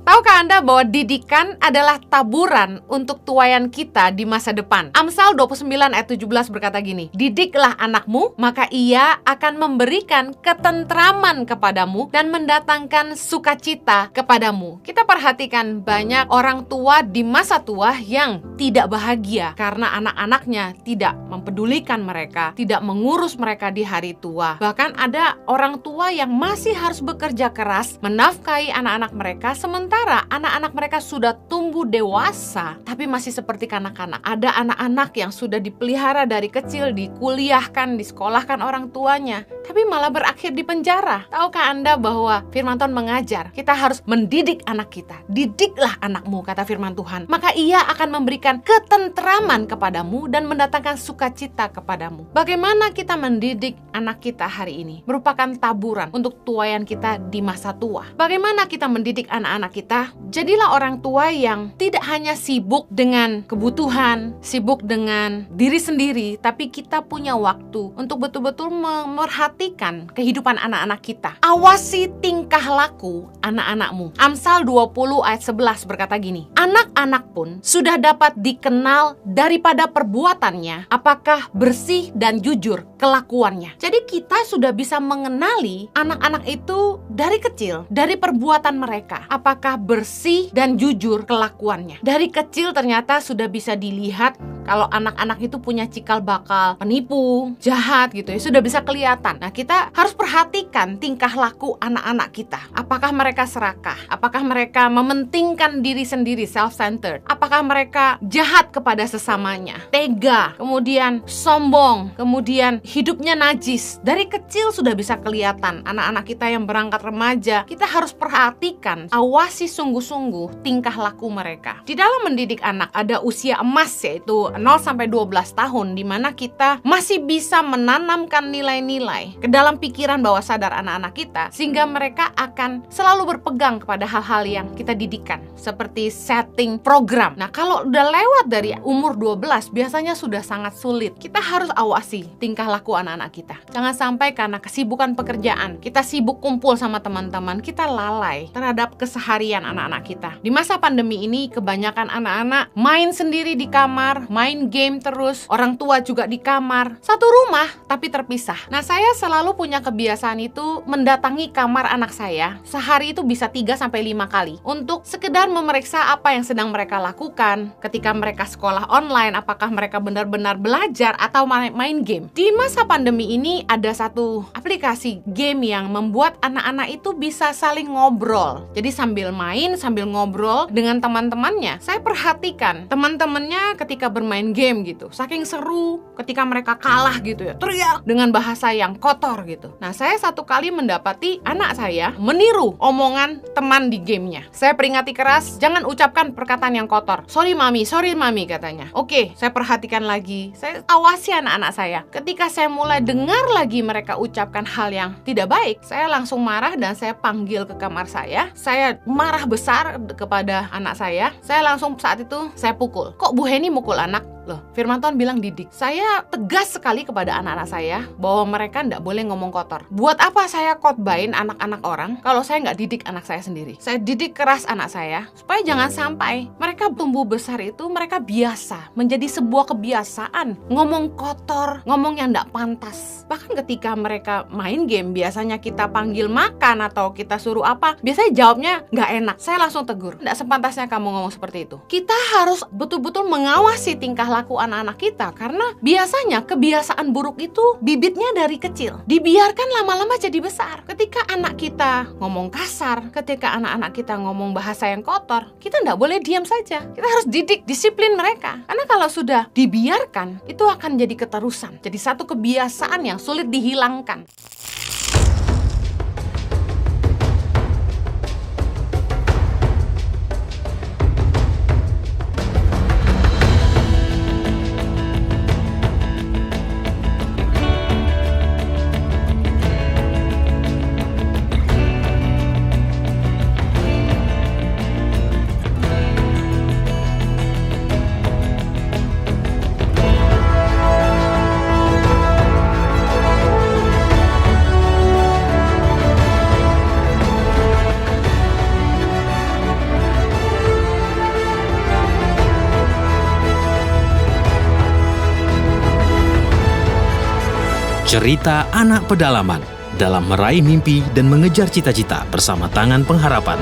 Tahukah Anda bahwa didikan adalah taburan untuk tuaian kita di masa depan? Amsal 29 ayat 17 berkata gini, "Didiklah anakmu, maka ia akan memberikan ketentraman kepadamu dan mendatangkan sukacita kepadamu." Kita perhatikan banyak orang tua di masa tua yang tidak bahagia karena anak-anaknya tidak mempedulikan mereka, tidak mengurus mereka di hari tua. Bahkan ada orang tua yang masih harus bekerja keras menafkahi anak-anak mereka, sementara anak-anak mereka sudah tumbuh dewasa tapi masih seperti kanak-kanak. Ada anak-anak yang sudah dipelihara dari kecil, dikuliahkan, disekolahkan orang tuanya, tapi malah berakhir di penjara. Tahukah Anda bahwa firman Tuhan mengajar kita harus mendidik anak kita? Didiklah anakmu, kata firman Tuhan, maka ia akan memberikan ketentraman kepadamu dan mendatangkan sukacita kepadamu. Bagaimana kita mendidik anak kita hari ini merupakan taburan untuk tuaian kita di masa tua. Bagaimana kita mendidik anak-anak kita? Jadilah orang tua yang tidak hanya sibuk dengan kebutuhan, sibuk dengan diri sendiri, tapi kita punya waktu untuk betul-betul memerhatikan kehidupan anak-anak kita. Awasi tingkah laku anak-anakmu. Amsal 20 ayat 11 berkata gini, "Anak-anak pun sudah dapat dikenal daripada perbuatannya, apakah bersih dan jujur kelakuannya." Jadi kita sudah bisa mengenali anak-anak itu dari kecil, dari perbuatan mereka, apakah bersih dan jujur kelakuannya. Dari kecil ternyata sudah bisa dilihat kalau anak-anak itu punya cikal bakal penipu, jahat gitu ya, sudah bisa kelihatan. Nah, kita harus perhatikan tingkah laku anak-anak kita. Apakah mereka serakah? Apakah mereka mementingkan diri sendiri, self-centered? Apakah mereka jahat kepada sesamanya? Tega, kemudian sombong, kemudian hidupnya najis. Dari kecil sudah bisa kelihatan. Anak-anak kita yang berangkat remaja, kita harus perhatikan, awasi sungguh-sungguh tingkah laku mereka. Di dalam mendidik anak ada usia emas, yaitu 0 sampai 12 tahun, di mana kita masih bisa menanamkan nilai-nilai ke dalam pikiran bawah sadar anak-anak kita, sehingga mereka akan selalu berpegang kepada hal-hal yang kita didikan, seperti setting program. Nah, kalau udah lewat dari umur 12, biasanya sudah sangat sulit. Kita harus awasi tingkah laku anak-anak kita. Jangan sampai karena kesibukan pekerjaan, kita sibuk kumpul sama teman-teman, kita lalai terhadap keseharian anak-anak kita. Di masa pandemi ini, kebanyakan anak-anak main sendiri di kamar, main game terus, orang tua juga di kamar, satu rumah tapi terpisah. Nah, saya selalu punya kebiasaan itu mendatangi kamar anak saya sehari itu bisa 3 sampai 5 kali untuk sekedar memeriksa apa yang sedang mereka lakukan ketika mereka sekolah online, apakah mereka benar-benar belajar atau main game. Di masa pandemi ini ada satu aplikasi game yang membuat anak-anak itu bisa saling ngobrol. Jadi sambil main, sambil ngobrol dengan teman-temannya. Saya perhatikan teman-temannya ketika bermain game gitu, saking seru ketika mereka kalah gitu ya, teriak dengan bahasa yang kotor gitu. Nah, saya satu kali mendapati anak saya meniru omongan teman di gamenya. Saya peringati keras, jangan ucapkan perkataan yang kotor. Sorry mami, katanya. Oke, saya perhatikan lagi, saya awasi anak-anak saya. Ketika saya mulai dengar lagi mereka ucapkan hal yang tidak baik, saya langsung marah dan saya panggil ke kamar saya. Saya marah besar kepada anak saya langsung saat itu saya pukul. Kok Bu Heni mukul anak? Loh, firman Tuhan bilang didik. Saya tegas sekali kepada anak-anak saya bahwa mereka tidak boleh ngomong kotor. Buat apa saya khotbahin anak-anak orang kalau saya nggak didik anak saya sendiri? Saya didik keras anak saya supaya jangan sampai mereka tumbuh besar itu mereka biasa, menjadi sebuah kebiasaan ngomong kotor, ngomong yang nggak pantas. Bahkan ketika mereka main game, biasanya kita panggil makan atau kita suruh apa, biasanya jawabnya nggak enak. Saya langsung tegur, nggak sepantasnya kamu ngomong seperti itu. Kita harus betul-betul mengawasi tingkah laku anak-anak kita, karena biasanya kebiasaan buruk itu bibitnya dari kecil, dibiarkan lama-lama jadi besar. Ketika anak kita ngomong kasar, ketika anak-anak kita ngomong bahasa yang kotor, kita nggak boleh diam saja. Kita harus didik, disiplin mereka, karena kalau sudah dibiarkan itu akan jadi keterusan, jadi satu kebiasaan yang sulit dihilangkan. Cerita anak pedalaman dalam meraih mimpi dan mengejar cita-cita bersama Tangan Pengharapan.